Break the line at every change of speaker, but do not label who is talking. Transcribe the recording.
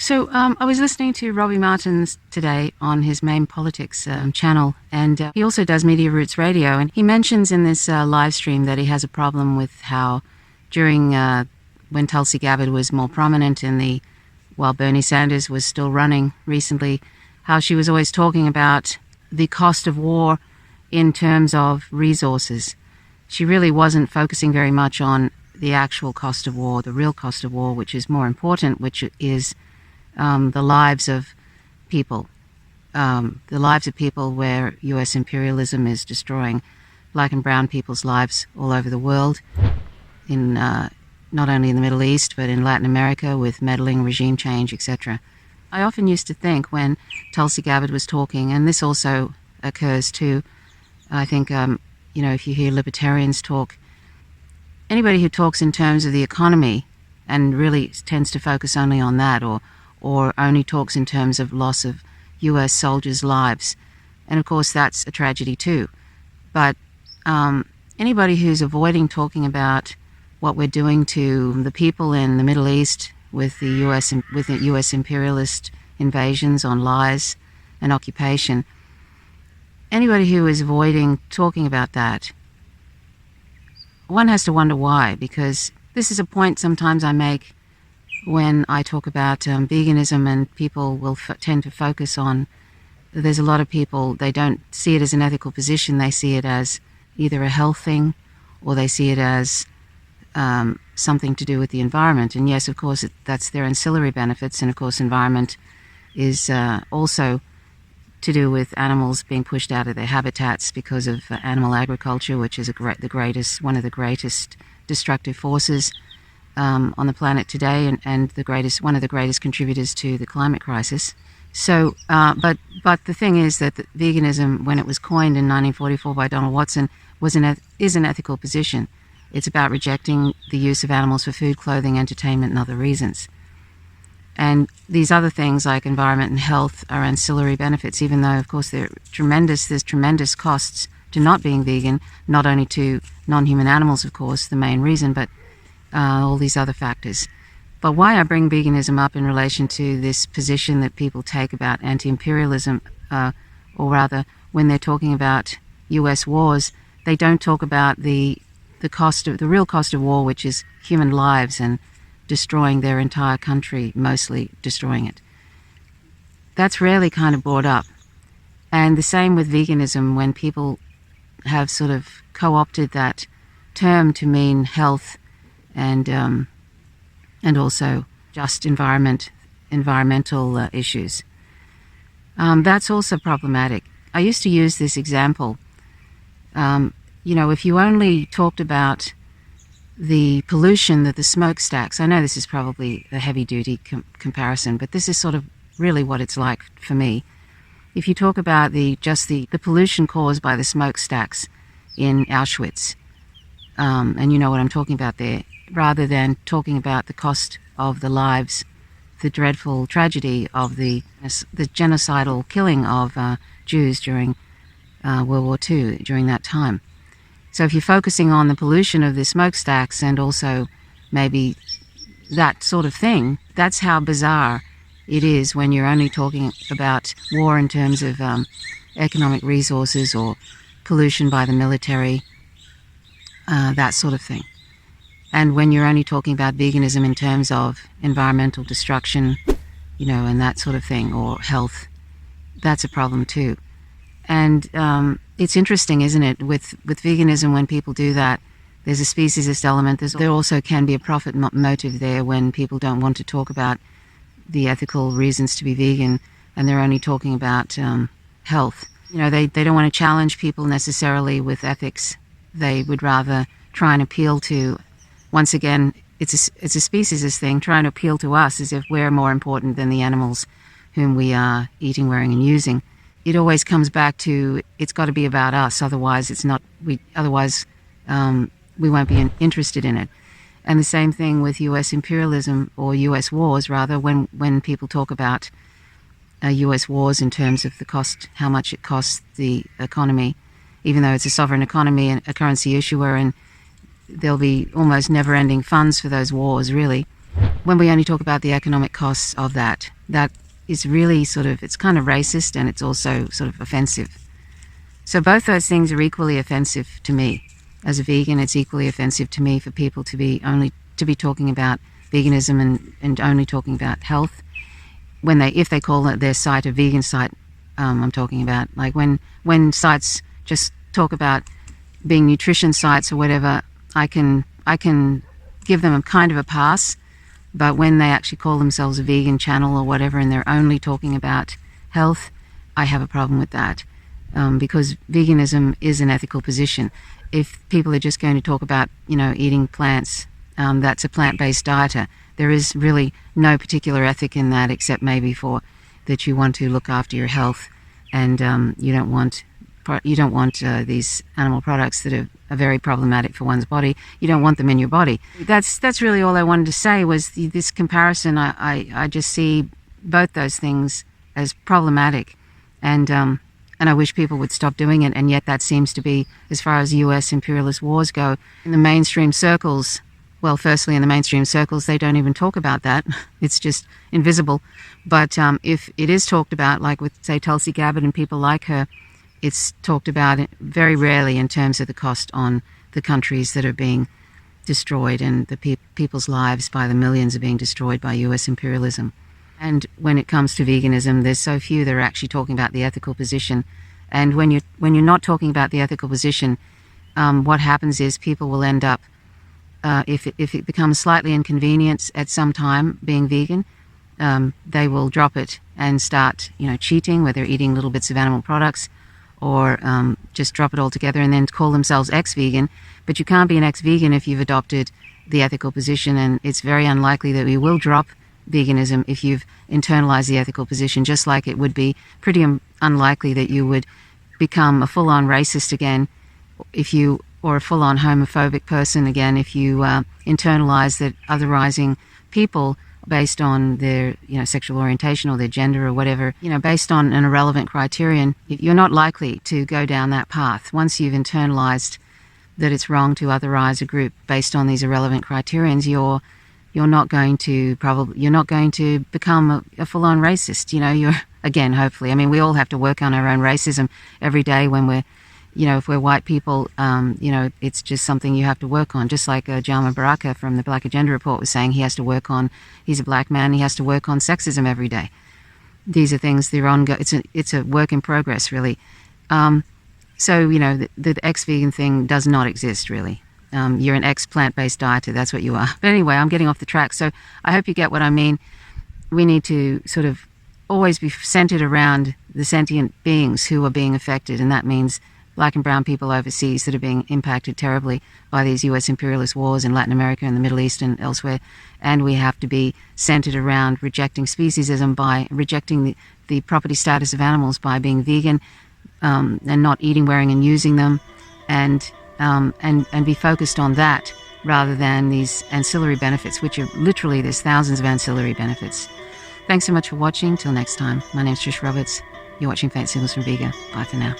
So I was listening to Robbie Martins today on his Main Politics channel, and he also does Media Roots Radio, and he mentions in this live stream that he has a problem with how during when Tulsi Gabbard was more prominent while Bernie Sanders was still running recently, how she was always talking about the cost of war in terms of resources. She really wasn't focusing very much on the actual cost of war, the real cost of war, which is more important, which is the lives of people. The lives of people where U.S. imperialism is destroying black and brown people's lives all over the world, in not only in the Middle East, but in Latin America with meddling, regime change, etc. I often used to think when Tulsi Gabbard was talking, and this also occurs too, I think, if you hear libertarians talk, anybody who talks in terms of the economy and really tends to focus only on that, or only talks in terms of loss of U.S. soldiers' lives, and of course that's a tragedy too. But anybody who's avoiding talking about what we're doing to the people in the Middle East with the U.S. imperialist invasions on lies and occupation, anybody who is avoiding talking about that, one has to wonder why, because this is a point sometimes I make when I talk about veganism, and people will tend to focus on, there's a lot of people, they don't see it as an ethical position, they see it as either a health thing or they see it as something to do with the environment. And yes, of course, that's their ancillary benefits, and of course environment is also to do with animals being pushed out of their habitats because of animal agriculture, which is one of the greatest destructive forces on the planet today, and one of the greatest contributors to the climate crisis. So, but the thing is that veganism, when it was coined in 1944 by Donald Watson, is an ethical position. It's about rejecting the use of animals for food, clothing, entertainment, and other reasons. And these other things like environment and health are ancillary benefits, even though, of course, there's tremendous costs to not being vegan, not only to non-human animals, of course, the main reason, but all these other factors. But why I bring veganism up in relation to this position that people take about anti-imperialism, or rather, when they're talking about U.S. wars, they don't talk about the real cost of war, which is human lives and destroying their entire country, mostly destroying it. That's rarely kind of brought up. And the same with veganism, when people have sort of co-opted that term to mean health and also just environmental issues. That's also problematic. I used to use this example. If you only talked about the pollution that the smokestacks, I know this is probably a heavy-duty comparison, but this is sort of really what it's like for me. If you talk about the pollution caused by the smokestacks in Auschwitz, and you know what I'm talking about there, rather than talking about the cost of the lives, the dreadful tragedy of the genocidal killing of Jews during World War II, during that time. So if you're focusing on the pollution of the smokestacks and also maybe that sort of thing, that's how bizarre it is when you're only talking about war in terms of economic resources or pollution by the military, that sort of thing. And when you're only talking about veganism in terms of environmental destruction, and that sort of thing, or health, that's a problem too. And it's interesting, isn't it, with veganism, when people do that, there's a speciesist element. There also can be a profit motive there when people don't want to talk about the ethical reasons to be vegan, and they're only talking about health. They don't want to challenge people necessarily with ethics. They would rather try and appeal to, once again, it's a speciesist thing, trying to appeal to us as if we're more important than the animals whom we are eating, wearing, and using. It always comes back to, it's got to be about us, otherwise we won't be interested in it. And the same thing with U.S. imperialism, or U.S. wars, rather, when people talk about U.S. wars in terms of the cost, how much it costs the economy, even though it's a sovereign economy and a currency issuer, and there'll be almost never-ending funds for those wars, really. when we only talk about the economic costs of that, that is really it's kind of racist, and it's also sort of offensive. So both those things are equally offensive to me. As a vegan, it's equally offensive to me for people to be talking about veganism and only talking about health if they call their site a vegan site. I'm talking about like when sites just talk about being nutrition sites or whatever, I can give them a kind of a pass. But when they actually call themselves a vegan channel or whatever, and they're only talking about health, I have a problem with that, because veganism is an ethical position. If people are just going to talk about, eating plants, that's a plant-based dieter. There is really no particular ethic in that, except maybe for that you want to look after your health, and you don't want these animal products that are very problematic for one's body. You don't want them in your body. That's really all I wanted to say, was this comparison. I just see both those things as problematic, and I wish people would stop doing it. And yet that seems to be, as far as U.S. imperialist wars go, in the mainstream circles. Well, firstly, in the mainstream circles, they don't even talk about that. It's just invisible. But if it is talked about, like with, say, Tulsi Gabbard and people like her, it's talked about very rarely in terms of the cost on the countries that are being destroyed, and the people's lives by the millions are being destroyed by U.S. imperialism. And when it comes to veganism, there's so few that are actually talking about the ethical position. And when you're not talking about the ethical position, what happens is people will end up, if it becomes slightly inconvenient at some time being vegan, they will drop it and start, cheating, where they're eating little bits of animal products, or just drop it altogether and then call themselves ex-vegan. But you can't be an ex-vegan if you've adopted the ethical position, and it's very unlikely that we will drop veganism if you've internalized the ethical position, just like it would be pretty unlikely that you would become a full-on racist again or a full-on homophobic person again if you internalize that otherizing people based on their sexual orientation or their gender or whatever, based on an irrelevant criterion. You're not likely to go down that path. Once you've internalized that it's wrong to otherize a group based on these irrelevant criterions, you're not going to become a full-on racist. You're, again, hopefully. I mean, we all have to work on our own racism every day when we're, if we're white people, it's just something you have to work on. Just like Jama Baraka from the Black Agenda Report was saying, he's a black man, he has to work on sexism every day. These are things that are ongoing. It's a work in progress, really. So, the ex-vegan thing does not exist, really. You're an ex-plant-based dieter, that's what you are. But anyway, I'm getting off the track, so I hope you get what I mean. We need to sort of always be centered around the sentient beings who are being affected, and that means black and brown people overseas that are being impacted terribly by these U.S. imperialist wars in Latin America and the Middle East and elsewhere. And we have to be centered around rejecting speciesism by rejecting the property status of animals by being vegan, and not eating, wearing, and using them, and be focused on that rather than these ancillary benefits, which are literally, there's thousands of ancillary benefits. Thanks so much for watching. Till next time, my name's Trish Roberts. You're watching Faint Signals from Vega. Bye for now.